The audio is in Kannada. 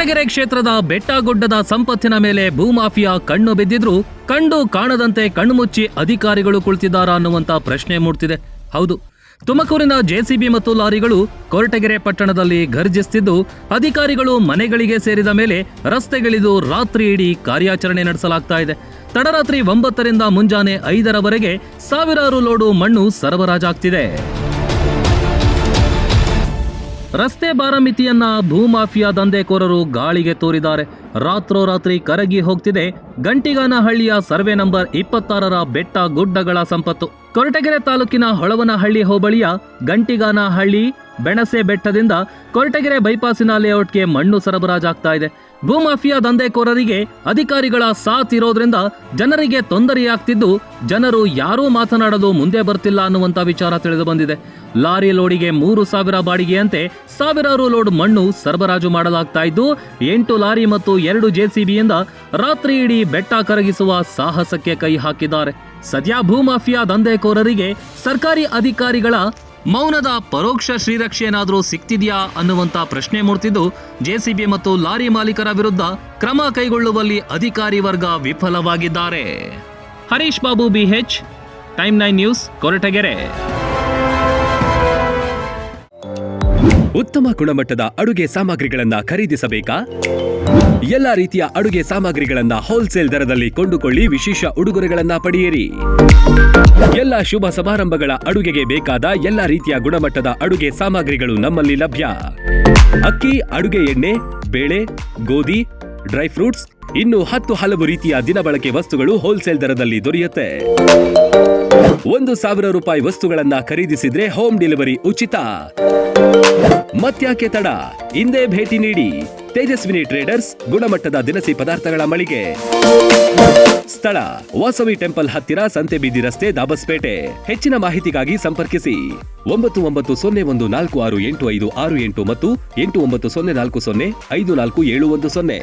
ಕೊರಟಗೆರೆ ಕ್ಷೇತ್ರದ ಬೆಟ್ಟಗುಡ್ಡದ ಸಂಪತ್ತಿನ ಮೇಲೆ ಭೂಮಾಫಿಯಾ ಕಣ್ಣು ಬಿದ್ದಿದ್ರು ಕಂಡು ಕಾಣದಂತೆ ಕಣ್ಮುಚ್ಚಿ ಅಧಿಕಾರಿಗಳು ಕುಳಿತಿದ್ದಾರಾ ಅನ್ನುವಂತ ಪ್ರಶ್ನೆ ಮೂಡ್ತಿದೆ. ಹೌದು, ತುಮಕೂರಿನ ಜೆಸಿಬಿ ಮತ್ತು ಲಾರಿಗಳು ಕೊರಟಗೆರೆ ಪಟ್ಟಣದಲ್ಲಿ ಗರ್ಜಿಸುತ್ತಿದ್ದು ಅಧಿಕಾರಿಗಳು ಮನೆಗಳಿಗೆ ಸೇರಿದ ಮೇಲೆ ರಸ್ತೆಗಿಳಿದು ರಾತ್ರಿ ಇಡೀ ಕಾರ್ಯಾಚರಣೆ ನಡೆಸಲಾಗ್ತಾ ಇದೆ. ತಡರಾತ್ರಿ 9ರಿಂದ ಮುಂಜಾನೆ 5ರವರೆಗೆ ಸಾವಿರಾರು ಲೋಡು ಮಣ್ಣು ಸರಬರಾಜಾಗ್ತಿದೆ. ರಸ್ತೆ ಭಾರ ಮಿತಿಯನ್ನ ಭೂಮಾಫಿಯಾ ದಂಧೆಕೋರರು ಗಾಳಿಗೆ ತೋರಿದ್ದಾರೆ. ರಾತ್ರೋರಾತ್ರಿ ಕರಗಿ ಹೋಗ್ತಿದೆ ಗಂಟಿಗಾನಹಳ್ಳಿಯ ಸರ್ವೆ ನಂಬರ್ 26ರ ಬೆಟ್ಟ ಗುಡ್ಡಗಳ ಸಂಪತ್ತು. ಕೊರಟಗೆರೆ ತಾಲೂಕಿನ ಹೊಳವನಹಳ್ಳಿ ಹೋಬಳಿಯ ಗಂಟಿಗಾನಹಳ್ಳಿ ಬೆಣಸೆ ಬೆಟ್ಟದಿಂದ ಕೊರಟಗೆರೆ ಬೈಪಾಸಿನ ಲೇಔಟ್ಗೆ ಮಣ್ಣು ಸರಬರಾಜಾಗ್ತಾ ಇದೆ. ಭೂಮಾಫಿಯಾ ದಂಧೆಕೋರರಿಗೆ ಅಧಿಕಾರಿಗಳ ಸಾಥ್ ಇರೋದ್ರಿಂದ ಜನರಿಗೆ ತೊಂದರೆಯಾಗ್ತಿದ್ದು ಜನರು ಯಾರೂ ಮಾತನಾಡಲು ಮುಂದೆ ಬರ್ತಿಲ್ಲ ಅನ್ನುವಂತ ವಿಚಾರ ತಿಳಿದು ಬಂದಿದೆ. ಲಾರಿ ಲೋಡಿಗೆ 3,000 ಬಾಡಿಗೆಯಂತೆ ಸಾವಿರಾರು ಲೋಡ್ ಮಣ್ಣು ಸರಬರಾಜು ಮಾಡಲಾಗ್ತಾ ಇದ್ದು 8 ಲಾರಿ ಮತ್ತು 2 ಜೆಸಿಬಿಯಿಂದ ರಾತ್ರಿ ಇಡೀ ಬೆಟ್ಟ ಕರಗಿಸುವ ಸಾಹಸಕ್ಕೆ ಕೈ ಹಾಕಿದ್ದಾರೆ. ಸದ್ಯ ಭೂಮಾಫಿಯಾ ದಂಧೆಕೋರರಿಗೆ ಸರ್ಕಾರಿ ಅಧಿಕಾರಿಗಳ ಮೌನದ ಪರೋಕ್ಷ ಶ್ರೀರಕ್ಷೆ ಏನಾದರೂ ಸಿಕ್ತಿದೆಯಾ ಅನ್ನುವಂತ ಪ್ರಶ್ನೆ ಮೂಡ್ತಿದ್ದು ಜೆಸಿಬಿ ಮತ್ತು ಲಾರಿ ಮಾಲೀಕರ ವಿರುದ್ಧ ಕ್ರಮ ಕೈಗೊಳ್ಳುವಲ್ಲಿ ಅಧಿಕಾರಿ ವರ್ಗ ವಿಫಲವಾಗಿದ್ದಾರೆ. Harish Babu BH, time 9 news, Koratagere. ಉತ್ತಮ ಗುಣಮಟ್ಟದ ಅಡುಗೆ ಸಾಮಗ್ರಿಗಳನ್ನ ಖರೀದಿಸಬೇಕಾ? ಎಲ್ಲಾ ರೀತಿಯ ಅಡುಗೆ ಸಾಮಗ್ರಿಗಳನ್ನ ಹೋಲ್ಸೇಲ್ ದರದಲ್ಲಿ ಕೊಂಡುಕೊಳ್ಳಿ, ವಿಶೇಷ ಉಡುಗೊರೆಗಳನ್ನ ಪಡೆಯಿರಿ. ಎಲ್ಲ ಶುಭ ಸಮಾರಂಭಗಳ ಅಡುಗೆಗೆ ಬೇಕಾದ ಎಲ್ಲ ರೀತಿಯ ಗುಣಮಟ್ಟದ ಅಡುಗೆ ಸಾಮಗ್ರಿಗಳು ನಮ್ಮಲ್ಲಿ ಲಭ್ಯ. ಅಕ್ಕಿ, ಅಡುಗೆ ಎಣ್ಣೆ, ಬೇಳೆ, ಗೋಧಿ, ಡ್ರೈ ಫ್ರೂಟ್ಸ್, ಇನ್ನು 10 ಹಲವು ರೀತಿಯ ದಿನಬಳಕೆ ವಸ್ತುಗಳು ಹೋಲ್ಸೇಲ್ ದರದಲ್ಲಿ ದೊರೆಯುತ್ತೆ. 1,000 ರೂಪಾಯಿ ವಸ್ತುಗಳನ್ನ ಖರೀದಿಸಿದ್ರೆ ಹೋಮ್ ಡೆಲಿವರಿ ಉಚಿತ. ಮತ್ಯಾಕೆ ತಡ, ಇಂದೇ ಭೇಟಿ ನೀಡಿ. ತೇಜಸ್ವಿನಿ ಟ್ರೇಡರ್ಸ್, ಗುಣಮಟ್ಟದ ದಿನಸಿ ಪದಾರ್ಥಗಳ ಮಳಿಗೆ. ಸ್ಥಳ ವಾಸವಿ ಟೆಂಪಲ್ ಹತ್ತಿರ, ಸಂತೆಬೀದಿ ರಸ್ತೆ, ದಾಬಸ್ಪೇಟೆ. ಹೆಚ್ಚಿನ ಮಾಹಿತಿಗಾಗಿ ಸಂಪರ್ಕಿಸಿ 9901468568 ಮತ್ತು 8904054710.